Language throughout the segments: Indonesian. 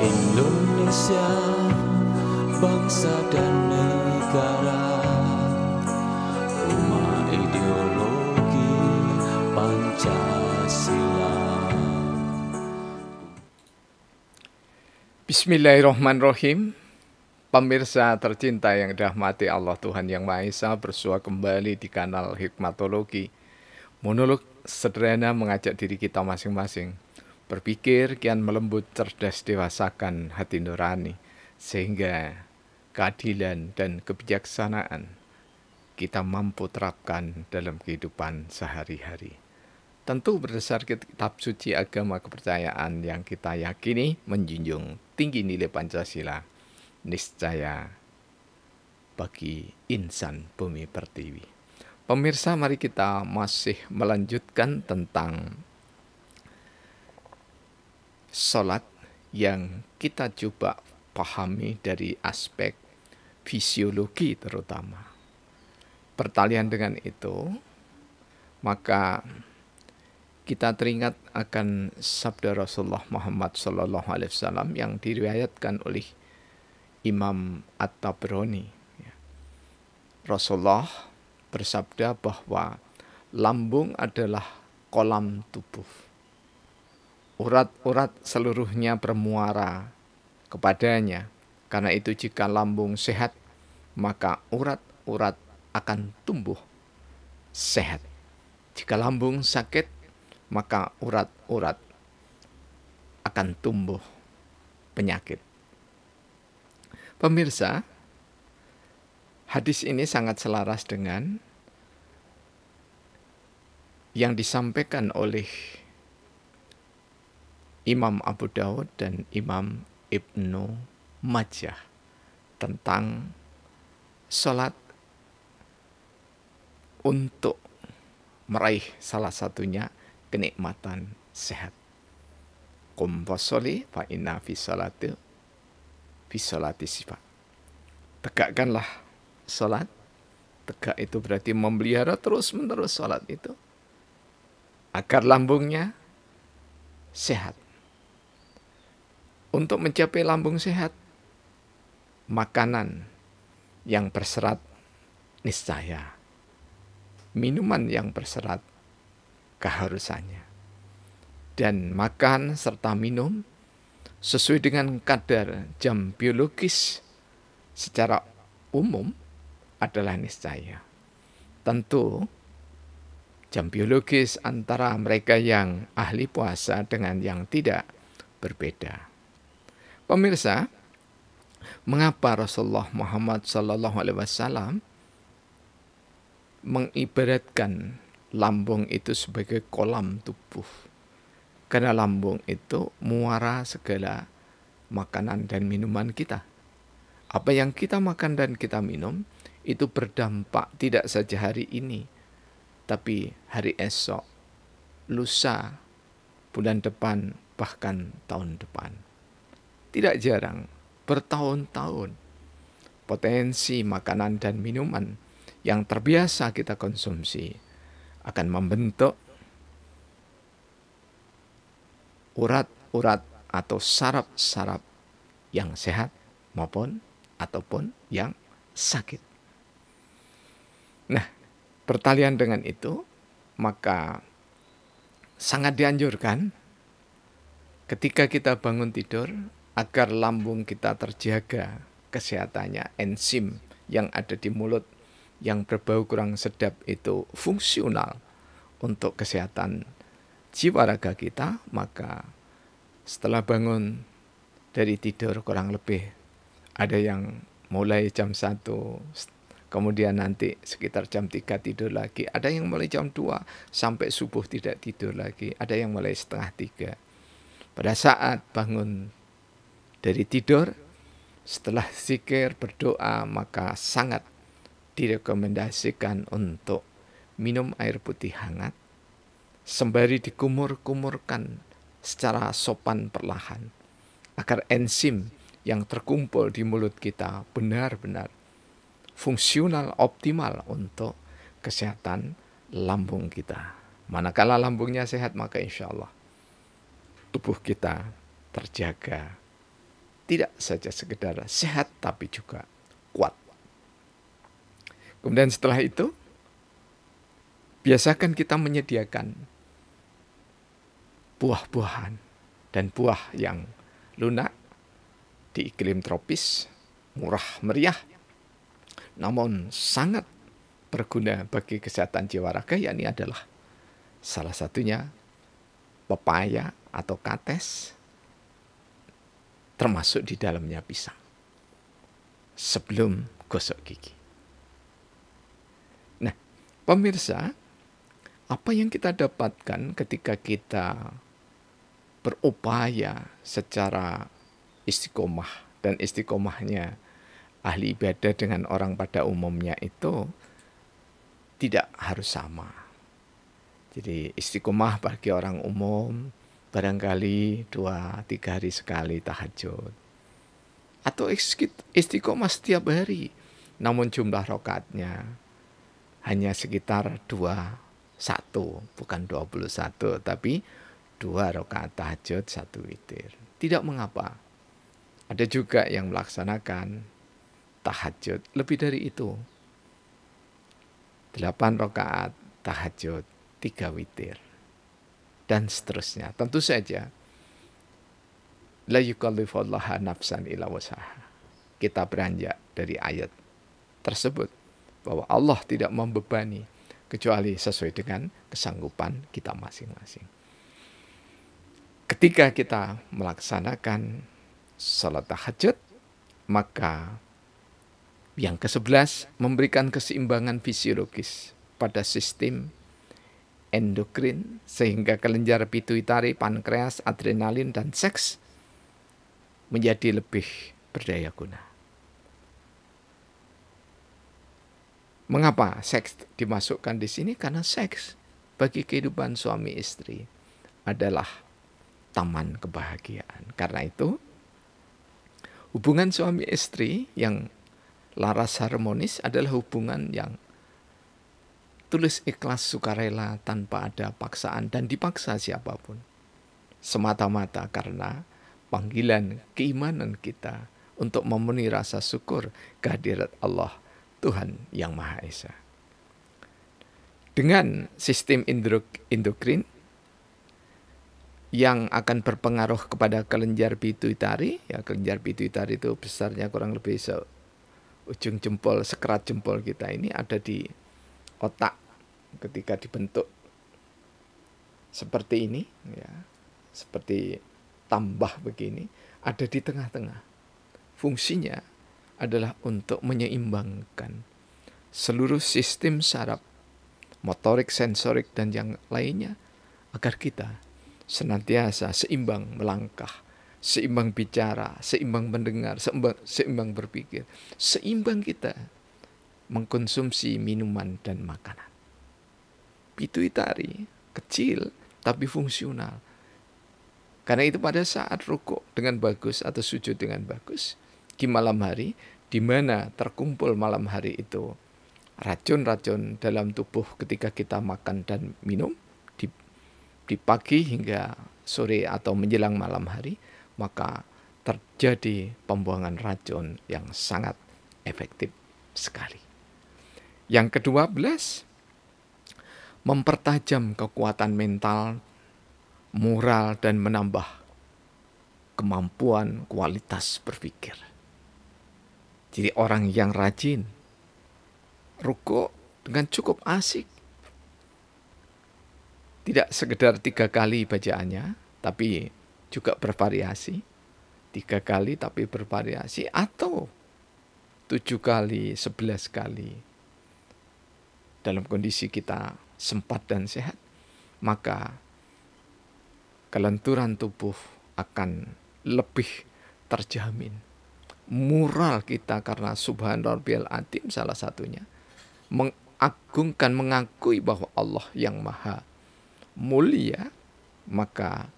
Indonesia, bangsa dan negara, rumah ideologi Pancasila. Bismillahirrahmanirrahim. Pemirsa tercinta yang dirahmati Allah Tuhan Yang Maha Esa, bersua kembali di kanal Hikmatologi. Monolog sederhana mengajak diri kita masing-masing berpikir kian melembut, cerdas, dewasakan hati nurani, sehingga keadilan dan kebijaksanaan kita mampu terapkan dalam kehidupan sehari-hari. Tentu berdasarkan kitab suci agama kepercayaan yang kita yakini menjunjung tinggi nilai Pancasila, niscaya bagi insan bumi pertiwi. Pemirsa, mari kita masih melanjutkan tentang sholat yang kita coba pahami dari aspek fisiologi terutama. Pertalian dengan itu, maka kita teringat akan sabda Rasulullah Muhammad SAW yang diriwayatkan oleh Imam At-Tabrani. Rasulullah bersabda bahwa lambung adalah kolam tubuh. Urat-urat seluruhnya bermuara kepadanya. Karena itu jika lambung sehat, maka urat-urat akan tumbuh sehat. Jika lambung sakit, maka urat-urat akan tumbuh penyakit. Pemirsa, hadis ini sangat selaras dengan yang disampaikan oleh Imam Abu Daud dan Imam Ibnu Majah tentang sholat untuk meraih salah satunya kenikmatan sehat. Qum fasholli fa inna fi sholati sifat. Tegakkanlah sholat. Tegak itu berarti memelihara terus-menerus sholat itu agar lambungnya sehat. Untuk mencapai lambung sehat, makanan yang berserat niscaya, minuman yang berserat keharusannya. Dan makan serta minum sesuai dengan kadar jam biologis secara umum adalah niscaya. Tentu jam biologis antara mereka yang ahli puasa dengan yang tidak berbeda. Pemirsa, mengapa Rasulullah Muhammad SAW mengibaratkan lambung itu sebagai kolam tubuh? Karena lambung itu muara segala makanan dan minuman kita. Apa yang kita makan dan kita minum itu berdampak tidak saja hari ini, tapi hari esok, lusa, bulan depan, bahkan tahun depan. Tidak jarang, bertahun-tahun, potensi makanan dan minuman yang terbiasa kita konsumsi akan membentuk urat-urat atau saraf-saraf yang sehat ataupun yang sakit. Nah, pertalian dengan itu, maka sangat dianjurkan ketika kita bangun tidur agar lambung kita terjaga kesehatannya, enzim yang ada di mulut yang berbau kurang sedap itu fungsional untuk kesehatan jiwa raga kita, maka setelah bangun dari tidur kurang lebih ada yang mulai jam 1, kemudian nanti sekitar jam 3 tidur lagi, ada yang mulai jam 2 sampai subuh tidak tidur lagi, ada yang mulai setengah 3. Pada saat bangun dari tidur, setelah zikir berdoa, maka sangat direkomendasikan untuk minum air putih hangat sembari dikumur-kumurkan secara sopan perlahan agar enzim yang terkumpul di mulut kita benar-benar fungsional optimal untuk kesehatan lambung kita. Manakala lambungnya sehat, maka insya Allah tubuh kita terjaga tidak saja sekedar sehat tapi juga kuat. Kemudian setelah itu, biasakan kita menyediakan buah-buahan dan buah yang lunak di iklim tropis, murah meriah, namun sangat berguna bagi kesehatan jiwa raga, yakni adalah salah satunya pepaya atau kates, termasuk di dalamnya pisang, sebelum gosok gigi. Nah, pemirsa, apa yang kita dapatkan ketika kita berupaya secara istiqomah, dan istiqomahnya ahli ibadah dengan orang pada umumnya itu tidak harus sama. Jadi istiqomah bagi orang umum barangkali 2-3 hari sekali tahajud, atau istiqomah setiap hari, namun jumlah rakaatnya hanya sekitar 21, bukan 21, tapi 2 rakaat tahajud, 1 witir. Tidak mengapa. Ada juga yang melaksanakan tahajud lebih dari itu, 8 rakaat tahajud, 3 witir, dan seterusnya. Tentu saja la yukallifullaha nafsan illa wusaha. Kita beranjak dari ayat tersebut bahwa Allah tidak membebani kecuali sesuai dengan kesanggupan kita masing-masing. Ketika kita melaksanakan salat tahajud, maka yang ke-11 memberikan keseimbangan fisiologis pada sistem endokrin sehingga kelenjar pituitari, pankreas, adrenalin, dan seks menjadi lebih berdaya guna. Mengapa seks dimasukkan di sini? Karena seks bagi kehidupan suami istri adalah taman kebahagiaan. Karena itu, hubungan suami istri yang laras harmonis adalah hubungan yang tulus, ikhlas, sukarela, tanpa ada paksaan dan dipaksa siapapun. Semata-mata karena panggilan keimanan kita untuk memenuhi rasa syukur kehadirat Allah, Tuhan yang Maha Esa. Dengan sistem endokrin yang akan berpengaruh kepada kelenjar pituitari, ya kelenjar pituitari itu besarnya kurang lebih ujung jempol, sekerat jempol kita ini ada di otak. Ketika dibentuk seperti ini, ya, seperti tambah begini, ada di tengah-tengah. Fungsinya adalah untuk menyeimbangkan seluruh sistem saraf, motorik, sensorik, dan yang lainnya, agar kita senantiasa seimbang melangkah, seimbang bicara, seimbang mendengar, seimbang berpikir, seimbang kita mengkonsumsi minuman dan makanan. Pituitari kecil tapi fungsional. Karena itu pada saat rukuk dengan bagus atau sujud dengan bagus di malam hari, di mana terkumpul malam hari itu racun-racun dalam tubuh ketika kita makan dan minum di pagi hingga sore atau menjelang malam hari, maka terjadi pembuangan racun yang sangat efektif sekali. Yang ke-12, mempertajam kekuatan mental, moral, dan menambah kemampuan kualitas berpikir. Jadi orang yang rajin rukuk dengan cukup asik, tidak sekedar 3 kali bacaannya, tapi juga bervariasi. 3 kali tapi bervariasi, atau 7 kali, 11 kali. Dalam kondisi kita sempat dan sehat, maka kelenturan tubuh akan lebih terjamin. Moral kita karena subhanallah bil atim salah satunya, mengagungkan, mengakui bahwa Allah yang maha mulia, maka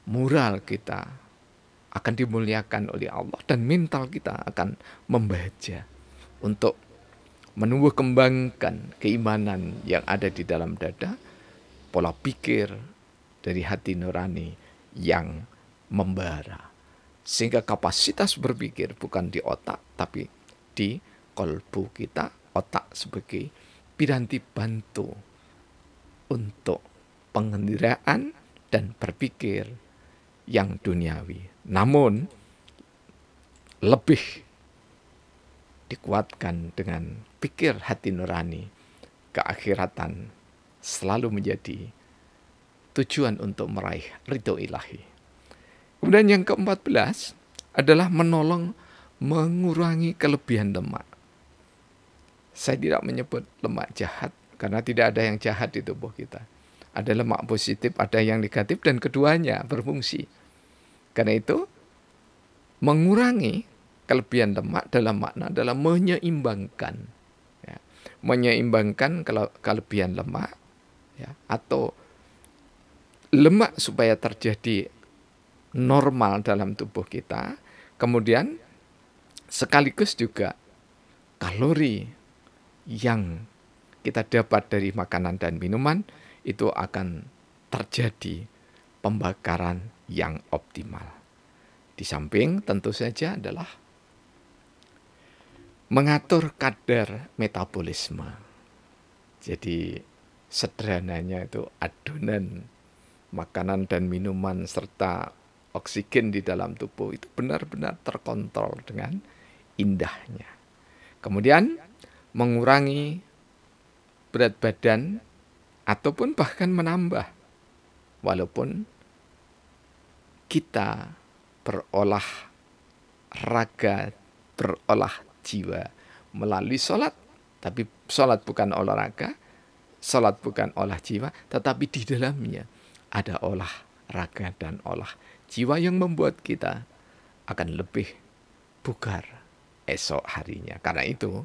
moral kita akan dimuliakan oleh Allah dan mental kita akan membaja untuk menumbuh kembangkan keimanan yang ada di dalam dada, pola pikir dari hati nurani yang membara. Sehingga kapasitas berpikir bukan di otak, tapi di kolbu kita, otak sebagai piranti bantu untuk pengendiraan dan berpikir yang duniawi. Namun lebih dikuatkan dengan pikir hati nurani, keakhiratan selalu menjadi tujuan untuk meraih ridho ilahi. Kemudian yang ke-14 adalah menolong mengurangi kelebihan lemak. Saya tidak menyebut lemak jahat, karena tidak ada yang jahat di tubuh kita. Ada lemak positif, ada yang negatif, dan keduanya berfungsi. Karena itu, mengurangi kelebihan lemak dalam makna adalah menyeimbangkan. Ya, menyeimbangkan kelebihan lemak, ya, atau lemak supaya terjadi normal dalam tubuh kita. Kemudian sekaligus juga kalori yang kita dapat dari makanan dan minuman itu akan terjadi pembakaran yang optimal. Di samping tentu saja adalah mengatur kadar metabolisme. Jadi sederhananya itu adonan makanan dan minuman serta oksigen di dalam tubuh itu benar-benar terkontrol dengan indahnya. Kemudian mengurangi berat badan ataupun bahkan menambah, walaupun kita berolah raga, berolah jiwa melalui sholat. Tapi sholat bukan olahraga, sholat bukan olah jiwa, tetapi di dalamnya ada olah raga dan olah jiwa yang membuat kita akan lebih bugar esok harinya. Karena itu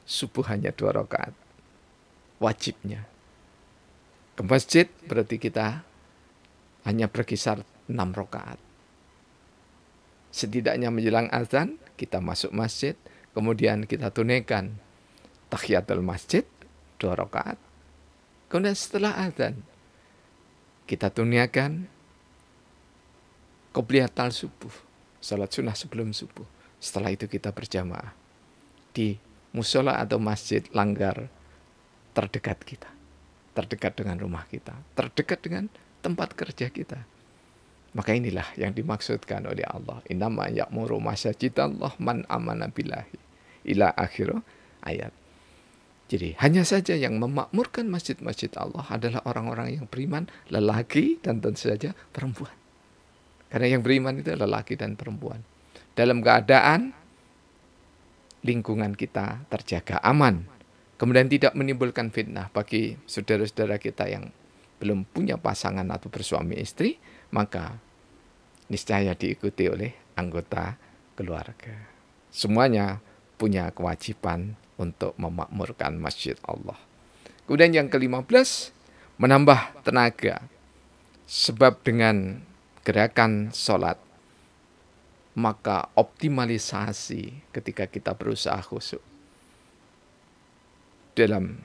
subuh hanya 2 rakaat wajibnya. Ke masjid berarti kita hanya berkisar 6 rakaat. Setidaknya menjelang azan kita masuk masjid, kemudian kita tunaikan tahiyatul masjid 2 rakaat. Kemudian setelah azan kita tunaikan qobliyatul subuh, salat sunnah sebelum subuh. Setelah itu kita berjamaah di musola atau masjid langgar terdekat kita, terdekat dengan rumah kita, terdekat dengan tempat kerja kita. Maka inilah yang dimaksudkan oleh Allah. Innama ya'muru masajidallah man amana billahi ila akhir ayat. Jadi hanya saja yang memakmurkan masjid-masjid Allah adalah orang-orang yang beriman, lelaki dan tentu saja perempuan. Karena yang beriman itu lelaki dan perempuan. Dalam keadaan lingkungan kita terjaga aman. Kemudian tidak menimbulkan fitnah bagi saudara-saudara kita yang belum punya pasangan atau bersuami istri, maka niscaya diikuti oleh anggota keluarga. Semuanya punya kewajiban untuk memakmurkan masjid Allah. Kemudian yang ke-15, menambah tenaga. Sebab dengan gerakan sholat, maka optimalisasi ketika kita berusaha khusyuk dalam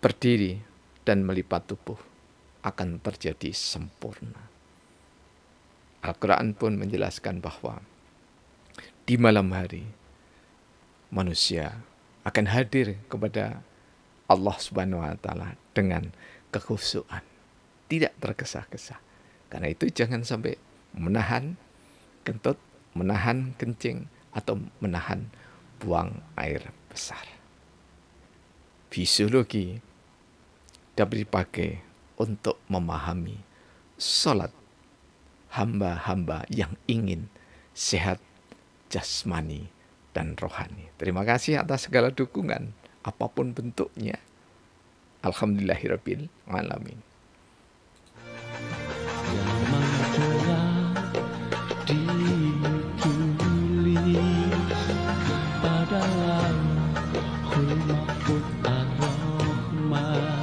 berdiri dan melipat tubuh akan terjadi sempurna. Al-Quran pun menjelaskan bahwa di malam hari manusia akan hadir kepada Allah Subhanahu wa Ta'ala dengan kekhusyuan, tidak tergesa-gesa. Karena itu jangan sampai menahan kentut, menahan kencing, atau menahan buang air besar. Fisiologi dapat dipakai untuk memahami sholat hamba-hamba yang ingin sehat jasmani dan rohani. Terima kasih atas segala dukungan, apapun bentuknya. Alhamdulillahirabbil alamin. Pada Lauhul Mahfuz Ar-Rahman.